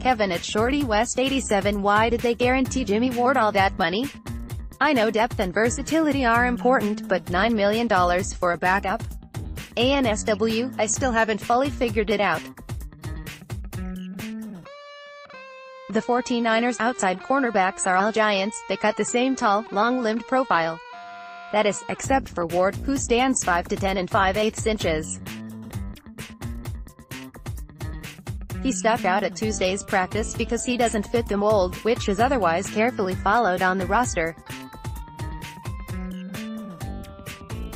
Kevin at Shorty West 87. Why did they guarantee Jimmie Ward all that money? I know depth and versatility are important, but $9 million for a backup? ANSW, I still haven't fully figured it out. The 49ers' outside cornerbacks are all giants. They cut the same tall, long-limbed profile. That is, except for Ward, who stands 5'10" and 5/8 inches. He stuck out at Tuesday's practice because he doesn't fit the mold, which is otherwise carefully followed on the roster.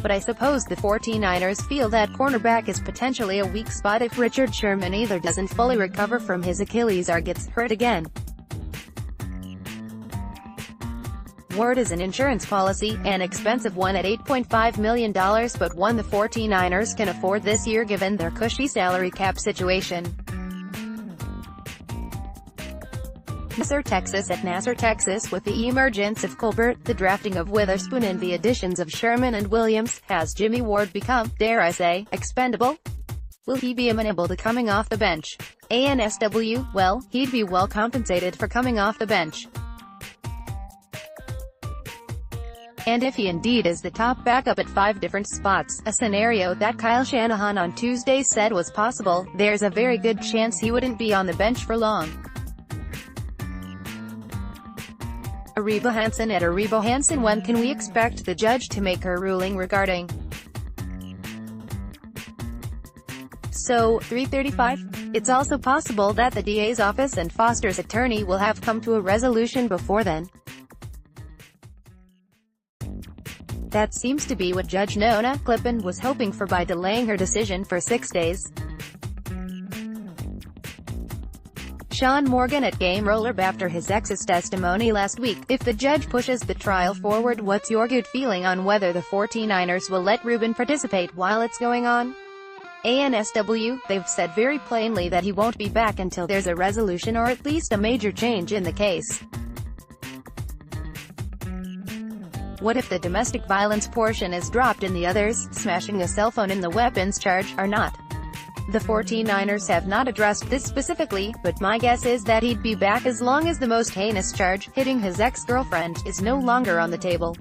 But I suppose the 49ers feel that cornerback is potentially a weak spot if Richard Sherman either doesn't fully recover from his Achilles or gets hurt again. Ward is an insurance policy, an expensive one at $8.5 million, but one the 49ers can afford this year given their cushy salary cap situation. Nasser, Texas. With the emergence of Colbert, the drafting of Witherspoon and the additions of Sherman and Williams, has Jimmie Ward become, dare I say, expendable? Will he be amenable to coming off the bench? ANSW, well, he'd be well compensated for coming off the bench. And if he indeed is the top backup at 5 different spots, a scenario that Kyle Shanahan on Tuesday said was possible, there's a very good chance he wouldn't be on the bench for long. Ariba Hansen, when can we expect the judge to make her ruling regarding? So, 3:35? It's also possible that the DA's office and Foster's attorney will have come to a resolution before then. That seems to be what Judge Nona Clippen was hoping for by delaying her decision for 6 days. Sean Morgan at Game Roller after his ex's testimony last week. If the judge pushes the trial forward, what's your gut feeling on whether the 49ers will let Reuben participate while it's going on? ANSW, they've said very plainly that he won't be back until there's a resolution or at least a major change in the case. What if the domestic violence portion is dropped and the others, smashing a cell phone in the weapons charge, are not? The 49ers have not addressed this specifically, but my guess is that he'd be back as long as the most heinous charge, hitting his ex-girlfriend, is no longer on the table.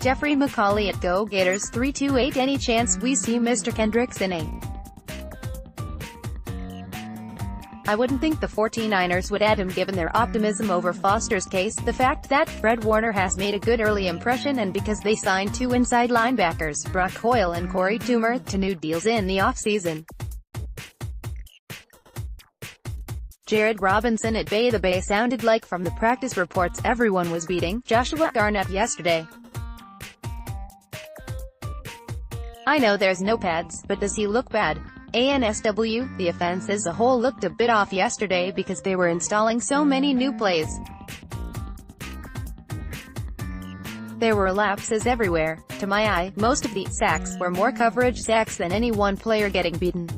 Jeffrey McCauley at Go Gators 328. Any chance we see Mr. Kendricks in a? I wouldn't think the 49ers would add him given their optimism over Foster's case, the fact that Fred Warner has made a good early impression, and because they signed 2 inside linebackers, Brock Hoyle and Corey Toomer, to new deals in the offseason. Jared Robinson at Bay. The Bay sounded like from the practice reports everyone was beating Joshua Garnett yesterday. I know there's no pads, but does he look bad? ANSW, the offense as a whole looked a bit off yesterday because they were installing so many new plays. There were lapses everywhere. To my eye, most of the sacks were more coverage sacks than any one player getting beaten.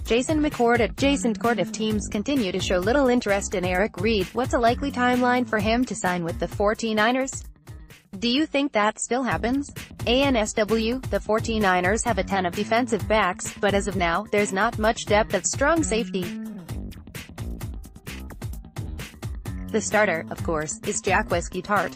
Jason McCord at Jason Court. If teams continue to show little interest in Eric Reid, what's a likely timeline for him to sign with the 49ers? Do you think that still happens? ANSW, the 49ers have a ton of defensive backs, but as of now, there's not much depth at strong safety. The starter, of course, is Jaquiski Tartt.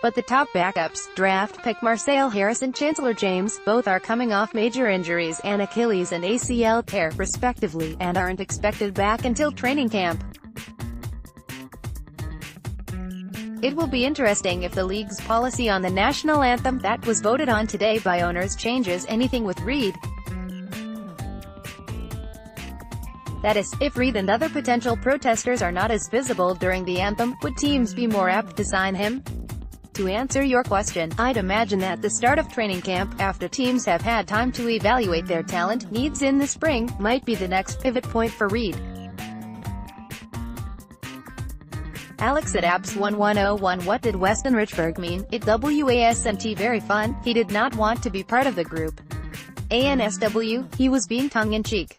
But the top backups, draft pick Marcel Harris and Chancellor James, both are coming off major injuries, an Achilles and ACL tear, respectively, and aren't expected back until training camp. It will be interesting if the league's policy on the national anthem, that was voted on today by owners, changes anything with Reid. That is, if Reid and other potential protesters are not as visible during the anthem, would teams be more apt to sign him? To answer your question, I'd imagine that the start of training camp, after teams have had time to evaluate their talent needs in the spring, might be the next pivot point for Reid. Alex at Abs1101. What did Weston Richburg mean? It wasn't very fun. He did not want to be part of the group. ANSW, he was being tongue-in-cheek.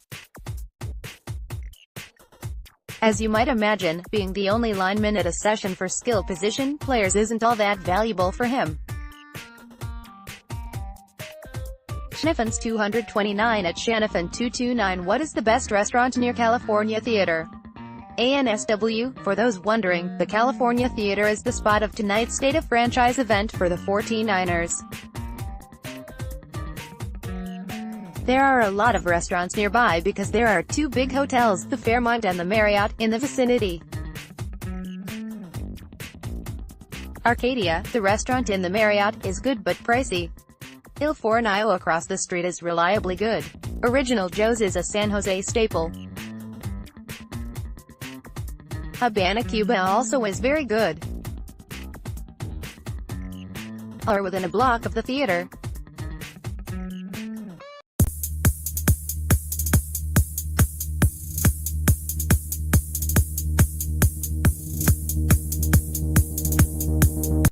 As you might imagine, being the only lineman at a session for skill position players isn't all that valuable for him. Schniffen's 229 at Shanafin 229. What is the best restaurant near California Theater? ANSW. For those wondering, the California Theater is the spot of tonight's State of Franchise event for the 49ers. There are a lot of restaurants nearby because there are two big hotels, the Fairmont and the Marriott, in the vicinity. Arcadia, the restaurant in the Marriott, is good but pricey. Il Fornio across the street is reliably good. Original Joe's is a San Jose staple. Habana Cuba also is very good. Or within a block of the theater.